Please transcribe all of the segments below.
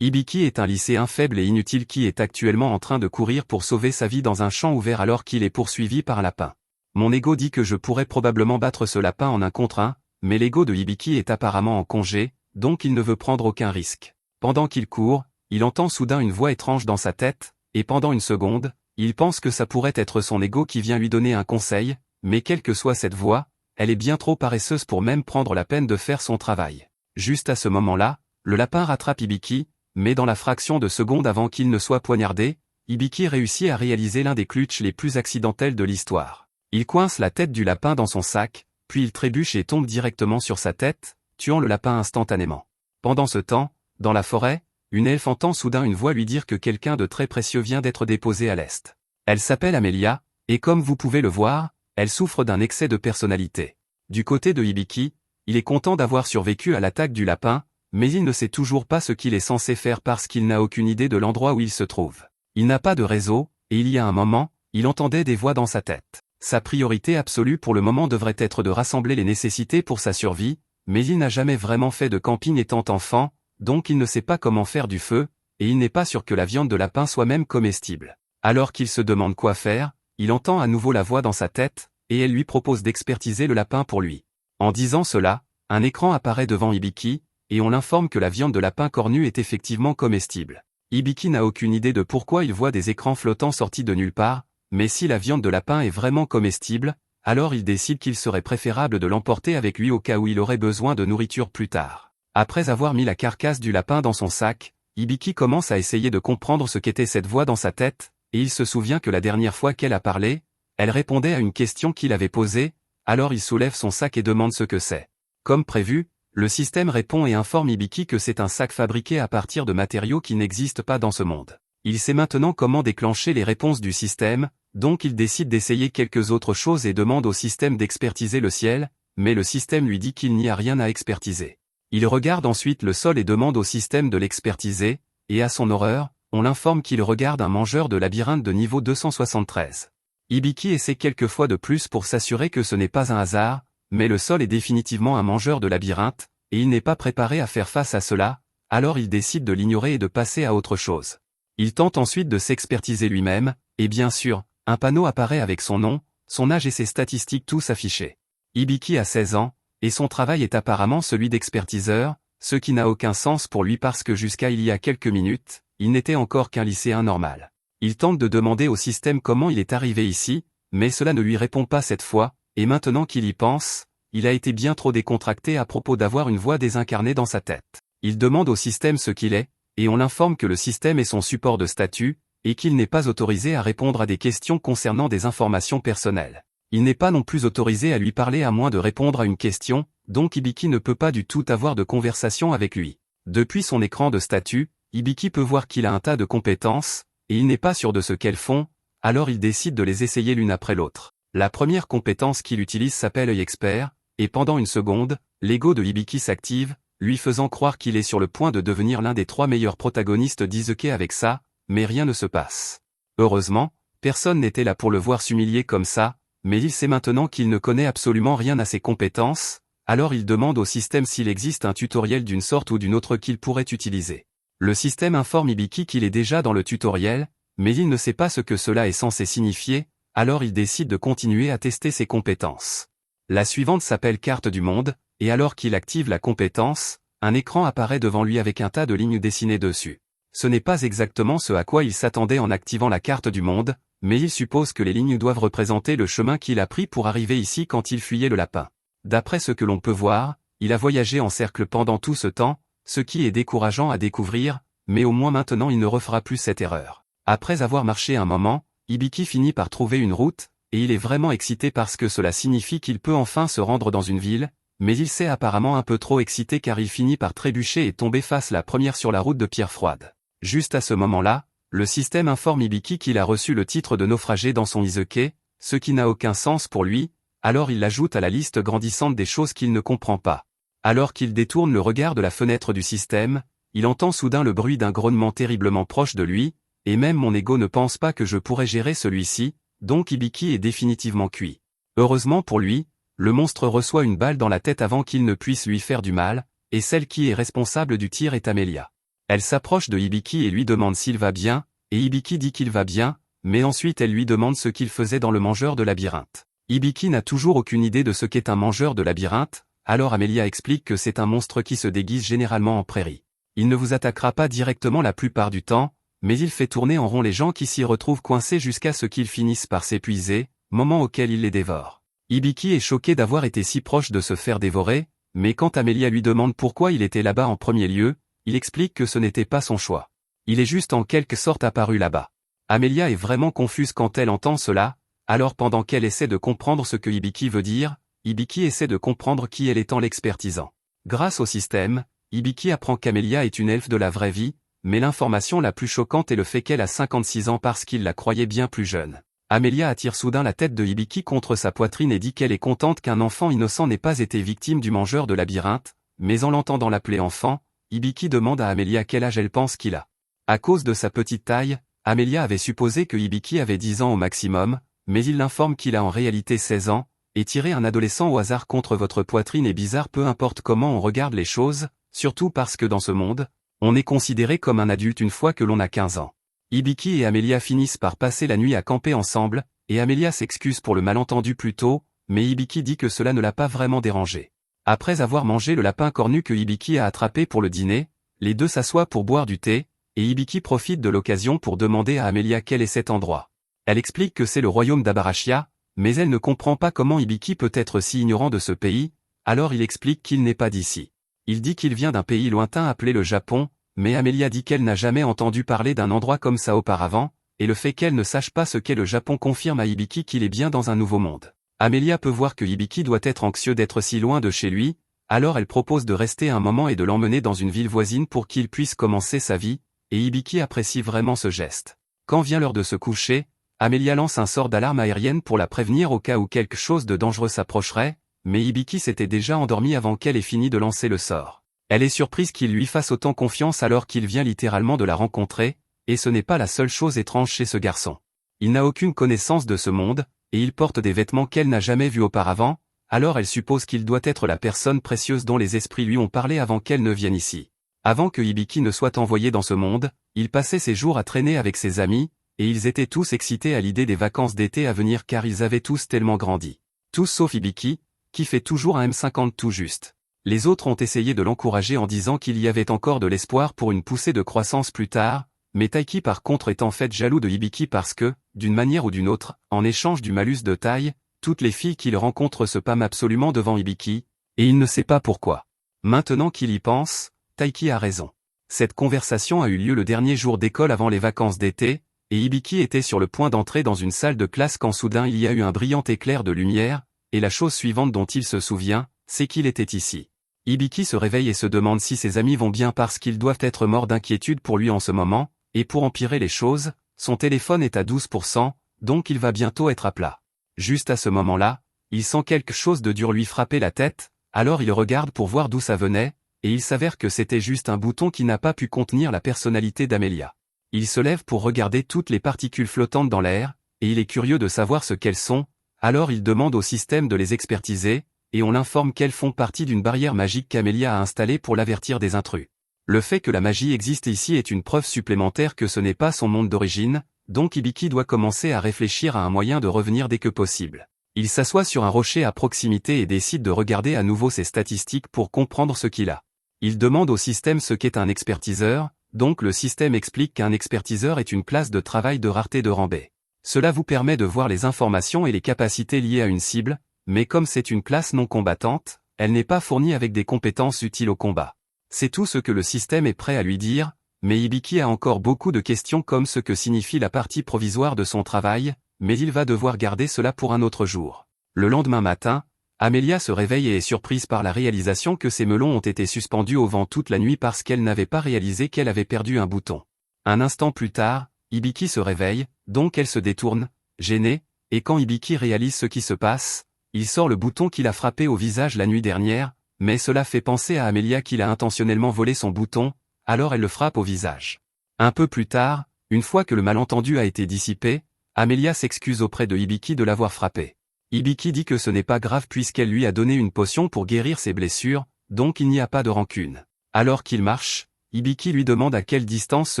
Hibiki est un lycéen faible et inutile qui est actuellement en train de courir pour sauver sa vie dans un champ ouvert alors qu'il est poursuivi par un lapin. Mon ego dit que je pourrais probablement battre ce lapin en 1 contre 1, mais l'ego de Hibiki est apparemment en congé, donc il ne veut prendre aucun risque. Pendant qu'il court, il entend soudain une voix étrange dans sa tête, et pendant une seconde, il pense que ça pourrait être son ego qui vient lui donner un conseil, mais quelle que soit cette voix, elle est bien trop paresseuse pour même prendre la peine de faire son travail. Juste à ce moment-là, le lapin rattrape Hibiki, mais dans la fraction de seconde avant qu'il ne soit poignardé, Hibiki réussit à réaliser l'un des clutches les plus accidentels de l'histoire. Il coince la tête du lapin dans son sac, puis il trébuche et tombe directement sur sa tête, tuant le lapin instantanément. Pendant ce temps, dans la forêt, une elfe entend soudain une voix lui dire que quelqu'un de très précieux vient d'être déposé à l'est. Elle s'appelle Amelia, et comme vous pouvez le voir, elle souffre d'un excès de personnalité. Du côté de Hibiki, il est content d'avoir survécu à l'attaque du lapin, mais il ne sait toujours pas ce qu'il est censé faire parce qu'il n'a aucune idée de l'endroit où il se trouve. Il n'a pas de réseau, et il y a un moment, il entendait des voix dans sa tête. Sa priorité absolue pour le moment devrait être de rassembler les nécessités pour sa survie, mais il n'a jamais vraiment fait de camping étant enfant, donc il ne sait pas comment faire du feu, et il n'est pas sûr que la viande de lapin soit même comestible. Alors qu'il se demande quoi faire, il entend à nouveau la voix dans sa tête, et elle lui propose d'expertiser le lapin pour lui. En disant cela, un écran apparaît devant Hibiki, et on l'informe que la viande de lapin cornu est effectivement comestible. Hibiki n'a aucune idée de pourquoi il voit des écrans flottants sortis de nulle part, mais si la viande de lapin est vraiment comestible, alors il décide qu'il serait préférable de l'emporter avec lui au cas où il aurait besoin de nourriture plus tard. Après avoir mis la carcasse du lapin dans son sac, Hibiki commence à essayer de comprendre ce qu'était cette voix dans sa tête, et il se souvient que la dernière fois qu'elle a parlé, elle répondait à une question qu'il avait posée, alors il soulève son sac et demande ce que c'est. Comme prévu, le système répond et informe Hibiki que c'est un sac fabriqué à partir de matériaux qui n'existent pas dans ce monde. Il sait maintenant comment déclencher les réponses du système, donc il décide d'essayer quelques autres choses et demande au système d'expertiser le ciel, mais le système lui dit qu'il n'y a rien à expertiser. Il regarde ensuite le sol et demande au système de l'expertiser, et à son horreur, on l'informe qu'il regarde un mangeur de labyrinthe de niveau 273. Hibiki essaie quelques fois de plus pour s'assurer que ce n'est pas un hasard, mais le sol est définitivement un mangeur de labyrinthe, et il n'est pas préparé à faire face à cela, alors il décide de l'ignorer et de passer à autre chose. Il tente ensuite de s'expertiser lui-même, et bien sûr, un panneau apparaît avec son nom, son âge et ses statistiques tous affichés. Hibiki a 16 ans, et son travail est apparemment celui d'expertiseur, ce qui n'a aucun sens pour lui parce que jusqu'à il y a quelques minutes, il n'était encore qu'un lycéen normal. Il tente de demander au système comment il est arrivé ici, mais cela ne lui répond pas cette fois, et maintenant qu'il y pense, il a été bien trop décontracté à propos d'avoir une voix désincarnée dans sa tête. Il demande au système ce qu'il est, et on l'informe que le système est son support de statut, et qu'il n'est pas autorisé à répondre à des questions concernant des informations personnelles. Il n'est pas non plus autorisé à lui parler à moins de répondre à une question, donc Hibiki ne peut pas du tout avoir de conversation avec lui. Depuis son écran de statut, Hibiki peut voir qu'il a un tas de compétences, et il n'est pas sûr de ce qu'elles font, alors il décide de les essayer l'une après l'autre. La première compétence qu'il utilise s'appelle œil expert, et pendant une seconde, l'ego de Hibiki s'active, lui faisant croire qu'il est sur le point de devenir l'un des 3 meilleurs protagonistes d'Isekai avec ça, mais rien ne se passe. Heureusement, personne n'était là pour le voir s'humilier comme ça, mais il sait maintenant qu'il ne connaît absolument rien à ses compétences, alors il demande au système s'il existe un tutoriel d'une sorte ou d'une autre qu'il pourrait utiliser. Le système informe Hibiki qu'il est déjà dans le tutoriel, mais il ne sait pas ce que cela est censé signifier, alors il décide de continuer à tester ses compétences. La suivante s'appelle carte du monde, et alors qu'il active la compétence, un écran apparaît devant lui avec un tas de lignes dessinées dessus. Ce n'est pas exactement ce à quoi il s'attendait en activant la carte du monde, mais il suppose que les lignes doivent représenter le chemin qu'il a pris pour arriver ici quand il fuyait le lapin. D'après ce que l'on peut voir, il a voyagé en cercle pendant tout ce temps, ce qui est décourageant à découvrir, mais au moins maintenant il ne refera plus cette erreur. Après avoir marché un moment, Hibiki finit par trouver une route, et il est vraiment excité parce que cela signifie qu'il peut enfin se rendre dans une ville, mais il s'est apparemment un peu trop excité car il finit par trébucher et tomber face la première sur la route de pierre froide. Juste à ce moment-là, le système informe Hibiki qu'il a reçu le titre de naufragé dans son Isekai, ce qui n'a aucun sens pour lui, alors il l'ajoute à la liste grandissante des choses qu'il ne comprend pas. Alors qu'il détourne le regard de la fenêtre du système, il entend soudain le bruit d'un grognement terriblement proche de lui, et même mon ego ne pense pas que je pourrais gérer celui-ci, donc Hibiki est définitivement cuit. Heureusement pour lui, le monstre reçoit une balle dans la tête avant qu'il ne puisse lui faire du mal, et celle qui est responsable du tir est Amelia. Elle s'approche de Hibiki et lui demande s'il va bien, et Hibiki dit qu'il va bien, mais ensuite elle lui demande ce qu'il faisait dans le mangeur de labyrinthe. Hibiki n'a toujours aucune idée de ce qu'est un mangeur de labyrinthe, alors Amelia explique que c'est un monstre qui se déguise généralement en prairie. Il ne vous attaquera pas directement la plupart du temps, mais il fait tourner en rond les gens qui s'y retrouvent coincés jusqu'à ce qu'ils finissent par s'épuiser, moment auquel il les dévore. Hibiki est choqué d'avoir été si proche de se faire dévorer, mais quand Amelia lui demande pourquoi il était là-bas en premier lieu, il explique que ce n'était pas son choix. Il est juste en quelque sorte apparu là-bas. Amelia est vraiment confuse quand elle entend cela, alors pendant qu'elle essaie de comprendre ce que Hibiki veut dire, Hibiki essaie de comprendre qui elle est en l'expertisant. Grâce au système, Hibiki apprend qu'Amelia est une elfe de la vraie vie, mais l'information la plus choquante est le fait qu'elle a 56 ans parce qu'il la croyait bien plus jeune. Amelia attire soudain la tête de Hibiki contre sa poitrine et dit qu'elle est contente qu'un enfant innocent n'ait pas été victime du mangeur de labyrinthe, mais en l'entendant l'appeler enfant, Hibiki demande à Amelia quel âge elle pense qu'il a. À cause de sa petite taille, Amelia avait supposé que Hibiki avait 10 ans au maximum, mais il l'informe qu'il a en réalité 16 ans, et tirer un adolescent au hasard contre votre poitrine est bizarre peu importe comment on regarde les choses, surtout parce que dans ce monde, on est considéré comme un adulte une fois que l'on a 15 ans. Hibiki et Amelia finissent par passer la nuit à camper ensemble, et Amelia s'excuse pour le malentendu plus tôt, mais Hibiki dit que cela ne l'a pas vraiment dérangé. Après avoir mangé le lapin cornu que Hibiki a attrapé pour le dîner, les deux s'assoient pour boire du thé, et Hibiki profite de l'occasion pour demander à Amelia quel est cet endroit. Elle explique que c'est le royaume d'Abarachia, mais elle ne comprend pas comment Hibiki peut être si ignorant de ce pays, alors il explique qu'il n'est pas d'ici. Il dit qu'il vient d'un pays lointain appelé le Japon, mais Amelia dit qu'elle n'a jamais entendu parler d'un endroit comme ça auparavant, et le fait qu'elle ne sache pas ce qu'est le Japon confirme à Hibiki qu'il est bien dans un nouveau monde. Amelia peut voir que Hibiki doit être anxieux d'être si loin de chez lui, alors elle propose de rester un moment et de l'emmener dans une ville voisine pour qu'il puisse commencer sa vie, et Hibiki apprécie vraiment ce geste. Quand vient l'heure de se coucher, Amelia lance un sort d'alarme aérienne pour la prévenir au cas où quelque chose de dangereux s'approcherait, mais Hibiki s'était déjà endormie avant qu'elle ait fini de lancer le sort. Elle est surprise qu'il lui fasse autant confiance alors qu'il vient littéralement de la rencontrer, et ce n'est pas la seule chose étrange chez ce garçon. Il n'a aucune connaissance de ce monde, et il porte des vêtements qu'elle n'a jamais vus auparavant, alors elle suppose qu'il doit être la personne précieuse dont les esprits lui ont parlé avant qu'elle ne vienne ici. Avant que Hibiki ne soit envoyé dans ce monde, il passait ses jours à traîner avec ses amis, et ils étaient tous excités à l'idée des vacances d'été à venir car ils avaient tous tellement grandi. Tous sauf Hibiki, qui fait toujours un M50 tout juste. Les autres ont essayé de l'encourager en disant qu'il y avait encore de l'espoir pour une poussée de croissance plus tard, mais Taiki par contre est en fait jaloux de Hibiki parce que, d'une manière ou d'une autre, en échange du malus de taille, toutes les filles qu'il rencontre se pâment absolument devant Hibiki, et il ne sait pas pourquoi. Maintenant qu'il y pense, Taiki a raison. Cette conversation a eu lieu le dernier jour d'école avant les vacances d'été, et Hibiki était sur le point d'entrer dans une salle de classe quand soudain il y a eu un brillant éclair de lumière, et la chose suivante dont il se souvient, c'est qu'il était ici. Hibiki se réveille et se demande si ses amis vont bien parce qu'ils doivent être morts d'inquiétude pour lui en ce moment, et pour empirer les choses, son téléphone est à 12%, donc il va bientôt être à plat. Juste à ce moment-là, il sent quelque chose de dur lui frapper la tête, alors il regarde pour voir d'où ça venait, et il s'avère que c'était juste un bouton qui n'a pas pu contenir la personnalité d'Amelia. Il se lève pour regarder toutes les particules flottantes dans l'air, et il est curieux de savoir ce qu'elles sont, alors il demande au système de les expertiser, et on l'informe qu'elles font partie d'une barrière magique qu'Amelia a installée pour l'avertir des intrus. Le fait que la magie existe ici est une preuve supplémentaire que ce n'est pas son monde d'origine, donc Hibiki doit commencer à réfléchir à un moyen de revenir dès que possible. Il s'assoit sur un rocher à proximité et décide de regarder à nouveau ses statistiques pour comprendre ce qu'il a. Il demande au système ce qu'est un expertiseur, donc le système explique qu'un expertiseur est une classe de travail de rareté de rang B. Cela vous permet de voir les informations et les capacités liées à une cible, mais comme c'est une classe non combattante, elle n'est pas fournie avec des compétences utiles au combat. C'est tout ce que le système est prêt à lui dire, mais Hibiki a encore beaucoup de questions comme ce que signifie la partie provisoire de son travail, mais il va devoir garder cela pour un autre jour. Le lendemain matin, Amelia se réveille et est surprise par la réalisation que ses melons ont été suspendus au vent toute la nuit parce qu'elle n'avait pas réalisé qu'elle avait perdu un bouton. Un instant plus tard, Hibiki se réveille, donc elle se détourne, gênée, et quand Hibiki réalise ce qui se passe, il sort le bouton qu'il a frappé au visage la nuit dernière, mais cela fait penser à Amelia qu'il a intentionnellement volé son bouton, alors elle le frappe au visage. Un peu plus tard, une fois que le malentendu a été dissipé, Amelia s'excuse auprès de Hibiki de l'avoir frappé. Hibiki dit que ce n'est pas grave puisqu'elle lui a donné une potion pour guérir ses blessures, donc il n'y a pas de rancune. Alors qu'il marche, Hibiki lui demande à quelle distance se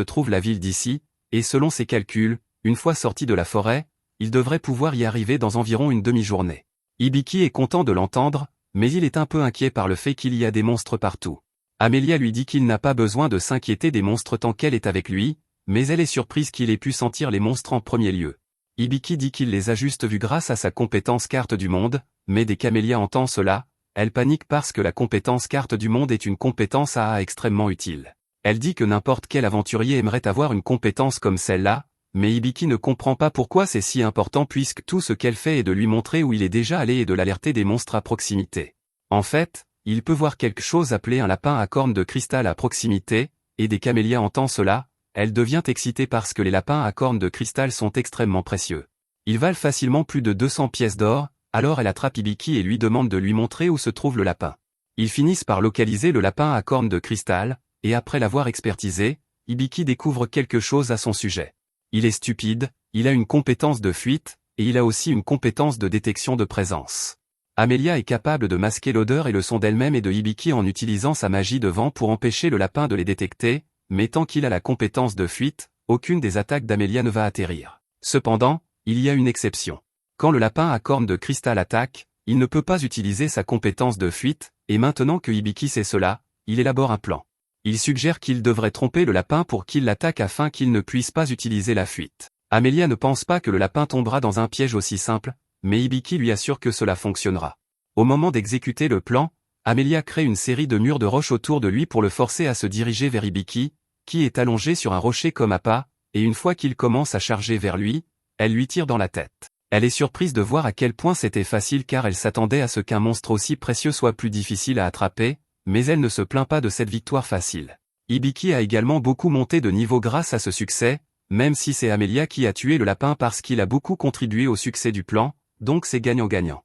trouve la ville d'ici, et selon ses calculs, une fois sorti de la forêt, il devrait pouvoir y arriver dans environ une demi-journée. Hibiki est content de l'entendre, mais il est un peu inquiet par le fait qu'il y a des monstres partout. Amelia lui dit qu'il n'a pas besoin de s'inquiéter des monstres tant qu'elle est avec lui, mais elle est surprise qu'il ait pu sentir les monstres en premier lieu. Hibiki dit qu'il les a juste vus grâce à sa compétence carte du monde, mais dès qu'Amelia entend cela, elle panique parce que la compétence carte du monde est une compétence AA extrêmement utile. Elle dit que n'importe quel aventurier aimerait avoir une compétence comme celle-là, mais Hibiki ne comprend pas pourquoi c'est si important puisque tout ce qu'elle fait est de lui montrer où il est déjà allé et de l'alerter des monstres à proximité. En fait, il peut voir quelque chose appelé un lapin à cornes de cristal à proximité, et dès qu'Amelia entend cela, elle devient excitée parce que les lapins à cornes de cristal sont extrêmement précieux. Ils valent facilement plus de 200 pièces d'or, alors elle attrape Hibiki et lui demande de lui montrer où se trouve le lapin. Ils finissent par localiser le lapin à cornes de cristal, et après l'avoir expertisé, Hibiki découvre quelque chose à son sujet. Il est stupide, il a une compétence de fuite, et il a aussi une compétence de détection de présence. Amelia est capable de masquer l'odeur et le son d'elle-même et de Hibiki en utilisant sa magie de vent pour empêcher le lapin de les détecter, mais tant qu'il a la compétence de fuite, aucune des attaques d'Amelia ne va atterrir. Cependant, il y a une exception. Quand le lapin à cornes de cristal attaque, il ne peut pas utiliser sa compétence de fuite, et maintenant que Hibiki sait cela, il élabore un plan. Il suggère qu'il devrait tromper le lapin pour qu'il l'attaque afin qu'il ne puisse pas utiliser la fuite. Amelia ne pense pas que le lapin tombera dans un piège aussi simple, mais Hibiki lui assure que cela fonctionnera. Au moment d'exécuter le plan, Amelia crée une série de murs de roches autour de lui pour le forcer à se diriger vers Hibiki, qui est allongé sur un rocher comme appât, et une fois qu'il commence à charger vers lui, elle lui tire dans la tête. Elle est surprise de voir à quel point c'était facile car elle s'attendait à ce qu'un monstre aussi précieux soit plus difficile à attraper, mais elle ne se plaint pas de cette victoire facile. Hibiki a également beaucoup monté de niveau grâce à ce succès, même si c'est Amelia qui a tué le lapin parce qu'il a beaucoup contribué au succès du plan, donc c'est gagnant-gagnant.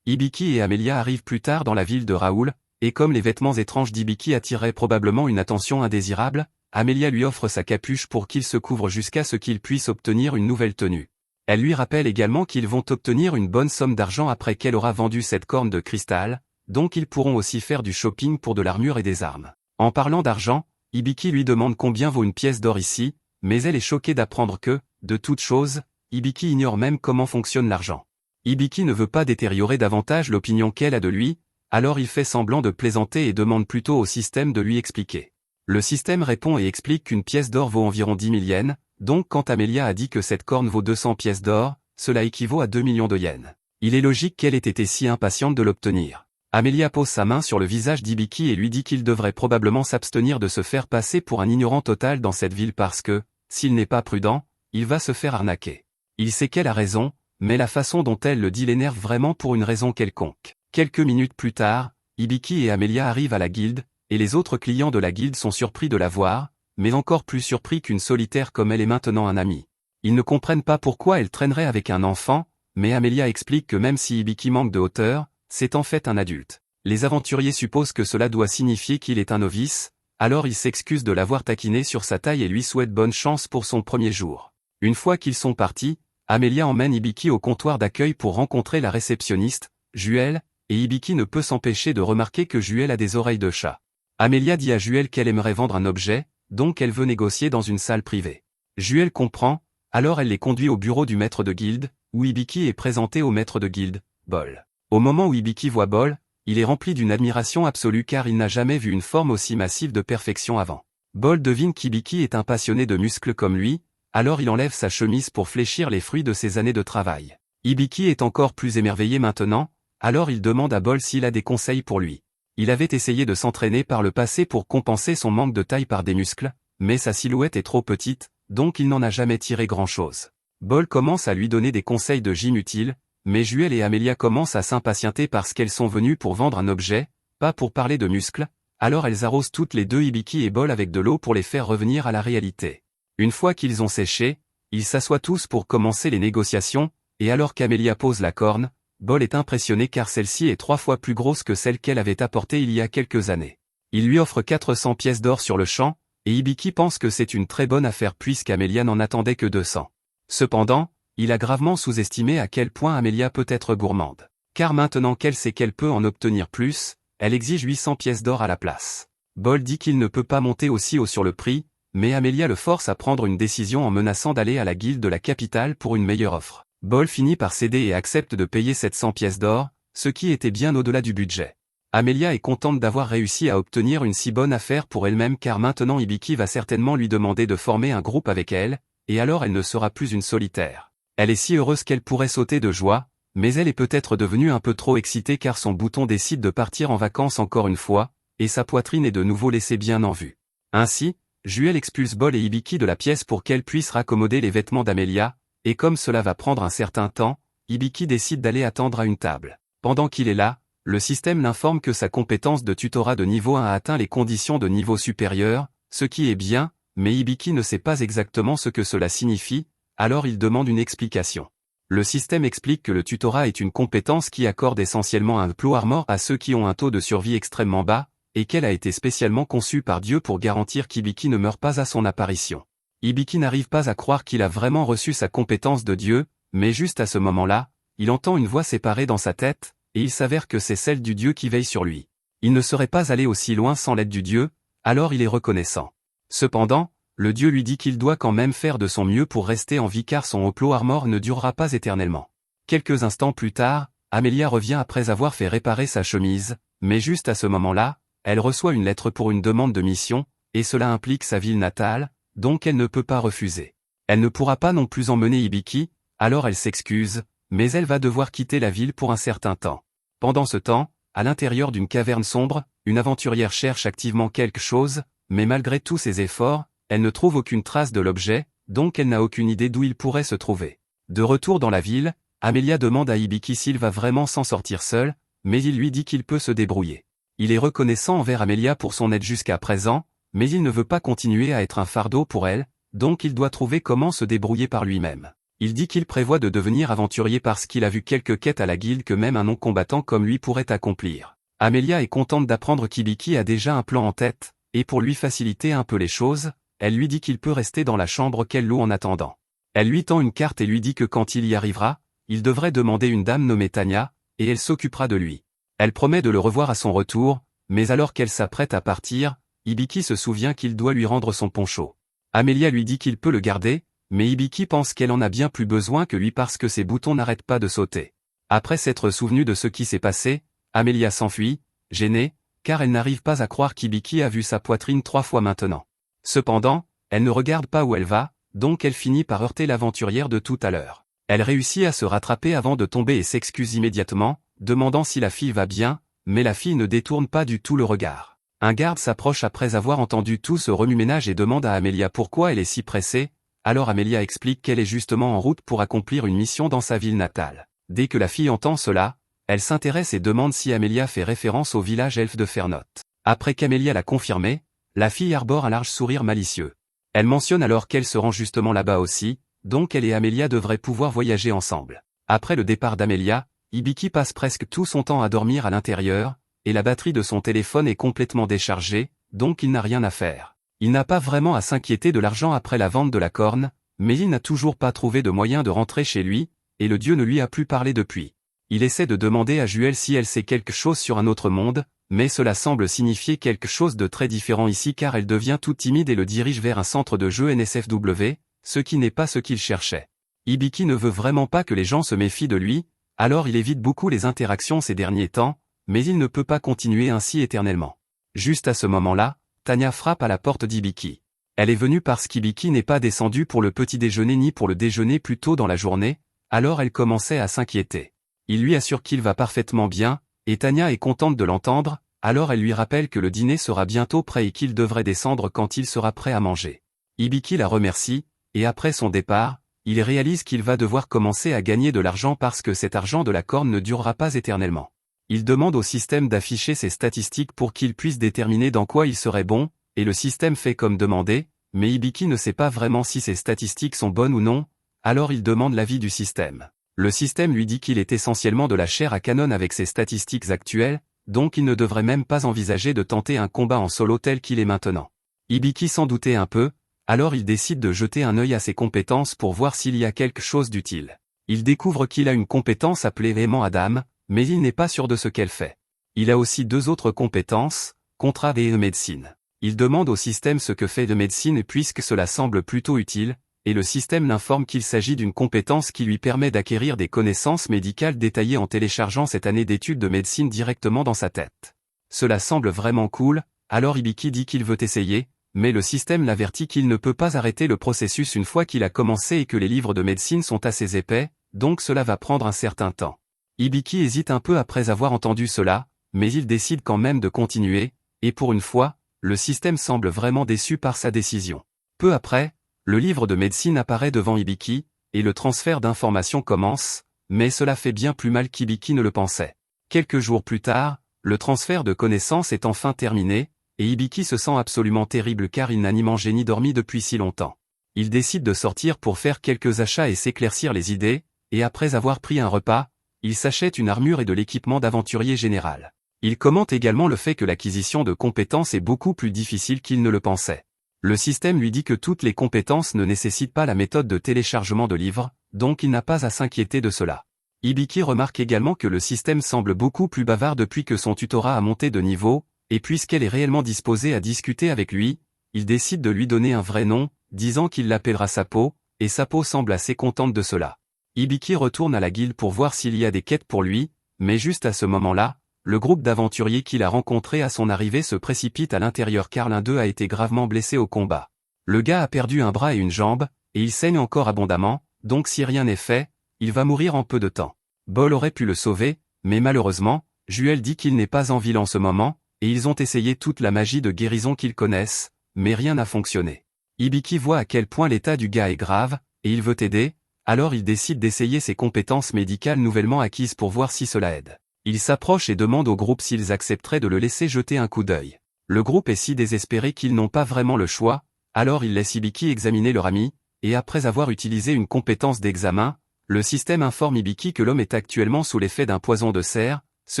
Hibiki et Amelia arrivent plus tard dans la ville de Raoul, et comme les vêtements étranges d'Hibiki attiraient probablement une attention indésirable, Amelia lui offre sa capuche pour qu'il se couvre jusqu'à ce qu'il puisse obtenir une nouvelle tenue. Elle lui rappelle également qu'ils vont obtenir une bonne somme d'argent après qu'elle aura vendu cette corne de cristal, donc ils pourront aussi faire du shopping pour de l'armure et des armes. En parlant d'argent, Hibiki lui demande combien vaut une pièce d'or ici, mais elle est choquée d'apprendre que, de toute chose, Hibiki ignore même comment fonctionne l'argent. Hibiki ne veut pas détériorer davantage l'opinion qu'elle a de lui, alors il fait semblant de plaisanter et demande plutôt au système de lui expliquer. Le système répond et explique qu'une pièce d'or vaut environ 10 000 yens, donc quand Amelia a dit que cette corne vaut 200 pièces d'or, cela équivaut à 2 millions de yens. Il est logique qu'elle ait été si impatiente de l'obtenir. Amelia pose sa main sur le visage d'Hibiki et lui dit qu'il devrait probablement s'abstenir de se faire passer pour un ignorant total dans cette ville parce que, s'il n'est pas prudent, il va se faire arnaquer. Il sait qu'elle a raison, mais la façon dont elle le dit l'énerve vraiment pour une raison quelconque. Quelques minutes plus tard, Hibiki et Amelia arrivent à la guilde, et les autres clients de la guilde sont surpris de la voir, mais encore plus surpris qu'une solitaire comme elle est maintenant un ami. Ils ne comprennent pas pourquoi elle traînerait avec un enfant, mais Amelia explique que même si Hibiki manque de hauteur, c'est en fait un adulte. Les aventuriers supposent que cela doit signifier qu'il est un novice, alors ils s'excusent de l'avoir taquiné sur sa taille et lui souhaitent bonne chance pour son premier jour. Une fois qu'ils sont partis, Amelia emmène Hibiki au comptoir d'accueil pour rencontrer la réceptionniste, Juel, et Hibiki ne peut s'empêcher de remarquer que Juel a des oreilles de chat. Amelia dit à Juel qu'elle aimerait vendre un objet, donc elle veut négocier dans une salle privée. Juel comprend, alors elle les conduit au bureau du maître de guilde, où Hibiki est présenté au maître de guilde, Bol. Au moment où Hibiki voit Bol, il est rempli d'une admiration absolue car il n'a jamais vu une forme aussi massive de perfection avant. Bol devine qu'Hibiki est un passionné de muscles comme lui, alors il enlève sa chemise pour fléchir les fruits de ses années de travail. Hibiki est encore plus émerveillé maintenant, alors il demande à Bol s'il a des conseils pour lui. Il avait essayé de s'entraîner par le passé pour compenser son manque de taille par des muscles, mais sa silhouette est trop petite, donc il n'en a jamais tiré grand-chose. Bol commence à lui donner des conseils de gym utiles, mais Juel et Amelia commencent à s'impatienter parce qu'elles sont venues pour vendre un objet, pas pour parler de muscles, alors elles arrosent toutes les deux Hibiki et Bol avec de l'eau pour les faire revenir à la réalité. Une fois qu'ils ont séché, ils s'assoient tous pour commencer les négociations, et alors qu'Amelia pose la corne, Bol est impressionné car celle-ci est 3 fois plus grosse que celle qu'elle avait apportée il y a quelques années. Il lui offre 400 pièces d'or sur le champ, et Hibiki pense que c'est une très bonne affaire puisqu'Amelia n'en attendait que 200. Cependant, il a gravement sous-estimé à quel point Amelia peut être gourmande. Car maintenant qu'elle sait qu'elle peut en obtenir plus, elle exige 800 pièces d'or à la place. Bol dit qu'il ne peut pas monter aussi haut sur le prix, mais Amelia le force à prendre une décision en menaçant d'aller à la guilde de la capitale pour une meilleure offre. Bol finit par céder et accepte de payer 700 pièces d'or, ce qui était bien au-delà du budget. Amelia est contente d'avoir réussi à obtenir une si bonne affaire pour elle-même car maintenant Hibiki va certainement lui demander de former un groupe avec elle, et alors elle ne sera plus une solitaire. Elle est si heureuse qu'elle pourrait sauter de joie, mais elle est peut-être devenue un peu trop excitée car son bouton décide de partir en vacances encore une fois, et sa poitrine est de nouveau laissée bien en vue. Ainsi, Juel expulse Bol et Hibiki de la pièce pour qu'elle puisse raccommoder les vêtements d'Amelia, et comme cela va prendre un certain temps, Hibiki décide d'aller attendre à une table. Pendant qu'il est là, le système l'informe que sa compétence de tutorat de niveau 1 a atteint les conditions de niveau supérieur, ce qui est bien, mais Hibiki ne sait pas exactement ce que cela signifie, alors il demande une explication. Le système explique que le tutorat est une compétence qui accorde essentiellement un plot armor à ceux qui ont un taux de survie extrêmement bas, et qu'elle a été spécialement conçue par Dieu pour garantir qu'Hibiki ne meure pas à son apparition. Hibiki n'arrive pas à croire qu'il a vraiment reçu sa compétence de Dieu, mais juste à ce moment-là, il entend une voix séparée dans sa tête, et il s'avère que c'est celle du Dieu qui veille sur lui. Il ne serait pas allé aussi loin sans l'aide du Dieu, alors il est reconnaissant. Cependant, le Dieu lui dit qu'il doit quand même faire de son mieux pour rester en vie car son haut plot armor ne durera pas éternellement. Quelques instants plus tard, Amelia revient après avoir fait réparer sa chemise, mais juste à ce moment-là, elle reçoit une lettre pour une demande de mission, et cela implique sa ville natale, donc elle ne peut pas refuser. Elle ne pourra pas non plus emmener Hibiki, alors elle s'excuse, mais elle va devoir quitter la ville pour un certain temps. Pendant ce temps, à l'intérieur d'une caverne sombre, une aventurière cherche activement quelque chose, mais malgré tous ses efforts, elle ne trouve aucune trace de l'objet, donc elle n'a aucune idée d'où il pourrait se trouver. De retour dans la ville, Amelia demande à Hibiki s'il va vraiment s'en sortir seul, mais il lui dit qu'il peut se débrouiller. Il est reconnaissant envers Amelia pour son aide jusqu'à présent, mais il ne veut pas continuer à être un fardeau pour elle, donc il doit trouver comment se débrouiller par lui-même. Il dit qu'il prévoit de devenir aventurier parce qu'il a vu quelques quêtes à la guilde que même un non-combattant comme lui pourrait accomplir. Amelia est contente d'apprendre qu'Hibiki a déjà un plan en tête, et pour lui faciliter un peu les choses, elle lui dit qu'il peut rester dans la chambre qu'elle loue en attendant. Elle lui tend une carte et lui dit que quand il y arrivera, il devrait demander une dame nommée Tanya, et elle s'occupera de lui. Elle promet de le revoir à son retour, mais alors qu'elle s'apprête à partir, Hibiki se souvient qu'il doit lui rendre son poncho. Amelia lui dit qu'il peut le garder, mais Hibiki pense qu'elle en a bien plus besoin que lui parce que ses boutons n'arrêtent pas de sauter. Après s'être souvenu de ce qui s'est passé, Amelia s'enfuit, gênée, car elle n'arrive pas à croire qu'Hibiki a vu sa poitrine 3 fois maintenant. Cependant, elle ne regarde pas où elle va, donc elle finit par heurter l'aventurière de tout à l'heure. Elle réussit à se rattraper avant de tomber et s'excuse immédiatement, demandant si la fille va bien, mais la fille ne détourne pas du tout le regard. Un garde s'approche après avoir entendu tout ce remue-ménage et demande à Amelia pourquoi elle est si pressée, alors Amelia explique qu'elle est justement en route pour accomplir une mission dans sa ville natale. Dès que la fille entend cela, elle s'intéresse et demande si Amelia fait référence au village elfe de Fernotte. Après qu'Amelia l'a confirmé, la fille arbore un large sourire malicieux. Elle mentionne alors qu'elle se rend justement là-bas aussi, donc elle et Amelia devraient pouvoir voyager ensemble. Après le départ d'Amelia, Hibiki passe presque tout son temps à dormir à l'intérieur, et la batterie de son téléphone est complètement déchargée, donc il n'a rien à faire. Il n'a pas vraiment à s'inquiéter de l'argent après la vente de la corne, mais il n'a toujours pas trouvé de moyen de rentrer chez lui, et le dieu ne lui a plus parlé depuis. Il essaie de demander à Juel si elle sait quelque chose sur un autre monde, mais cela semble signifier quelque chose de très différent ici car elle devient toute timide et le dirige vers un centre de jeu NSFW, ce qui n'est pas ce qu'il cherchait. Hibiki ne veut vraiment pas que les gens se méfient de lui, alors il évite beaucoup les interactions ces derniers temps, mais il ne peut pas continuer ainsi éternellement. Juste à ce moment-là, Tanya frappe à la porte d'Hibiki. Elle est venue parce qu'Hibiki n'est pas descendu pour le petit déjeuner ni pour le déjeuner plus tôt dans la journée, alors elle commençait à s'inquiéter. Il lui assure qu'il va parfaitement bien, et Tanya est contente de l'entendre, alors elle lui rappelle que le dîner sera bientôt prêt et qu'il devrait descendre quand il sera prêt à manger. Hibiki la remercie, et après son départ, il réalise qu'il va devoir commencer à gagner de l'argent parce que cet argent de la corne ne durera pas éternellement. Il demande au système d'afficher ses statistiques pour qu'il puisse déterminer dans quoi il serait bon, et le système fait comme demandé, mais Hibiki ne sait pas vraiment si ses statistiques sont bonnes ou non, alors il demande l'avis du système. Le système lui dit qu'il est essentiellement de la chair à canon avec ses statistiques actuelles, donc il ne devrait même pas envisager de tenter un combat en solo tel qu'il est maintenant. Hibiki s'en doutait un peu, alors il décide de jeter un œil à ses compétences pour voir s'il y a quelque chose d'utile. Il découvre qu'il a une compétence appelée Aimant Adam, mais il n'est pas sûr de ce qu'elle fait. Il a aussi 2 autres compétences, contrat et médecine. Il demande au système ce que fait de médecine puisque cela semble plutôt utile, et le système l'informe qu'il s'agit d'une compétence qui lui permet d'acquérir des connaissances médicales détaillées en téléchargeant cette année d'études de médecine directement dans sa tête. Cela semble vraiment cool, alors Hibiki dit qu'il veut essayer, mais le système l'avertit qu'il ne peut pas arrêter le processus une fois qu'il a commencé et que les livres de médecine sont assez épais, donc cela va prendre un certain temps. Hibiki hésite un peu après avoir entendu cela, mais il décide quand même de continuer, et pour une fois, le système semble vraiment déçu par sa décision. Peu après, le livre de médecine apparaît devant Hibiki, et le transfert d'informations commence, mais cela fait bien plus mal qu'Hibiki ne le pensait. Quelques jours plus tard, le transfert de connaissances est enfin terminé, et Hibiki se sent absolument terrible car il n'a ni mangé ni dormi depuis si longtemps. Il décide de sortir pour faire quelques achats et s'éclaircir les idées, et après avoir pris un repas, il s'achète une armure et de l'équipement d'aventurier général. Il commente également le fait que l'acquisition de compétences est beaucoup plus difficile qu'il ne le pensait. Le système lui dit que toutes les compétences ne nécessitent pas la méthode de téléchargement de livres, donc il n'a pas à s'inquiéter de cela. Hibiki remarque également que le système semble beaucoup plus bavard depuis que son tutorat a monté de niveau, et puisqu'elle est réellement disposée à discuter avec lui, il décide de lui donner un vrai nom, disant qu'il l'appellera Sapo, et Sapo semble assez contente de cela. Hibiki retourne à la guilde pour voir s'il y a des quêtes pour lui, mais juste à ce moment-là, le groupe d'aventuriers qu'il a rencontré à son arrivée se précipite à l'intérieur car l'un d'eux a été gravement blessé au combat. Le gars a perdu un bras et une jambe, et il saigne encore abondamment, donc si rien n'est fait, il va mourir en peu de temps. Bol aurait pu le sauver, mais malheureusement, Juel dit qu'il n'est pas en ville en ce moment, et ils ont essayé toute la magie de guérison qu'ils connaissent, mais rien n'a fonctionné. Hibiki voit à quel point l'état du gars est grave, et il veut aider, alors il décide d'essayer ses compétences médicales nouvellement acquises pour voir si cela aide. Il s'approche et demande au groupe s'ils accepteraient de le laisser jeter un coup d'œil. Le groupe est si désespéré qu'ils n'ont pas vraiment le choix, alors il laisse Hibiki examiner leur ami, et après avoir utilisé une compétence d'examen, le système informe Hibiki que l'homme est actuellement sous l'effet d'un poison de cerf, ce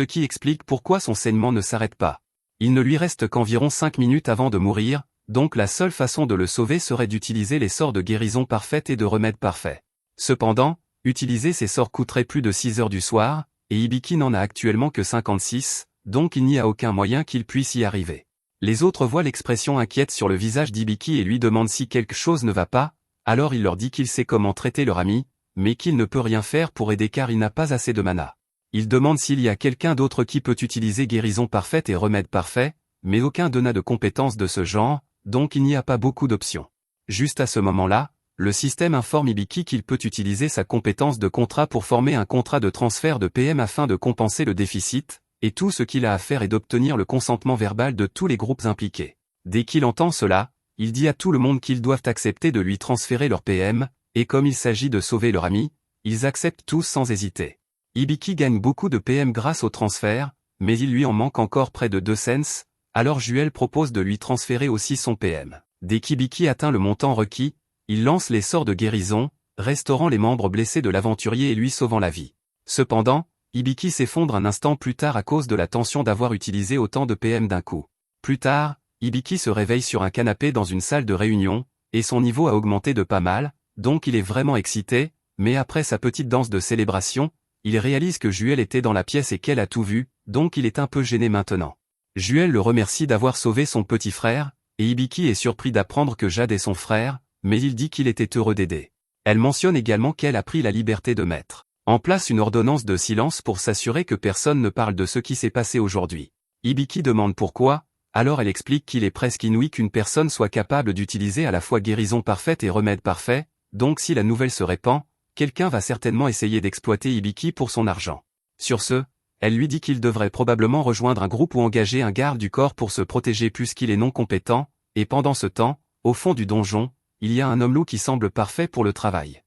qui explique pourquoi son saignement ne s'arrête pas. Il ne lui reste qu'environ 5 minutes avant de mourir, donc la seule façon de le sauver serait d'utiliser les sorts de guérison parfaite et de remède parfait. Cependant, utiliser ces sorts coûterait plus de 6 heures du soir, et Hibiki n'en a actuellement que 56, donc il n'y a aucun moyen qu'il puisse y arriver. Les autres voient l'expression inquiète sur le visage d'Hibiki et lui demandent si quelque chose ne va pas, alors il leur dit qu'il sait comment traiter leur ami, mais qu'il ne peut rien faire pour aider car il n'a pas assez de mana. Il demande s'il y a quelqu'un d'autre qui peut utiliser guérison parfaite et remède parfait, mais aucun d'eux n'a de compétences de ce genre, donc il n'y a pas beaucoup d'options. Juste à ce moment-là, le système informe Hibiki qu'il peut utiliser sa compétence de contrat pour former un contrat de transfert de PM afin de compenser le déficit, et tout ce qu'il a à faire est d'obtenir le consentement verbal de tous les groupes impliqués. Dès qu'il entend cela, il dit à tout le monde qu'ils doivent accepter de lui transférer leur PM, et comme il s'agit de sauver leur ami, ils acceptent tous sans hésiter. Hibiki gagne beaucoup de PM grâce au transfert, mais il lui en manque encore près de 2 cents, alors Juel propose de lui transférer aussi son PM. Dès qu'Hibiki atteint le montant requis, il lance les sorts de guérison, restaurant les membres blessés de l'aventurier et lui sauvant la vie. Cependant, Hibiki s'effondre un instant plus tard à cause de la tension d'avoir utilisé autant de PM d'un coup. Plus tard, Hibiki se réveille sur un canapé dans une salle de réunion, et son niveau a augmenté de pas mal, donc il est vraiment excité, mais après sa petite danse de célébration, il réalise que Juel était dans la pièce et qu'elle a tout vu, donc il est un peu gêné maintenant. Juel le remercie d'avoir sauvé son petit frère, et Hibiki est surpris d'apprendre que Jade est son frère, mais il dit qu'il était heureux d'aider. Elle mentionne également qu'elle a pris la liberté de mettre en place une ordonnance de silence pour s'assurer que personne ne parle de ce qui s'est passé aujourd'hui. Hibiki demande pourquoi, alors elle explique qu'il est presque inouï qu'une personne soit capable d'utiliser à la fois guérison parfaite et remède parfait, donc si la nouvelle se répand, quelqu'un va certainement essayer d'exploiter Hibiki pour son argent. Sur ce, elle lui dit qu'il devrait probablement rejoindre un groupe ou engager un garde du corps pour se protéger puisqu'il est non compétent, et pendant ce temps, au fond du donjon, il y a un homme loup qui semble parfait pour le travail.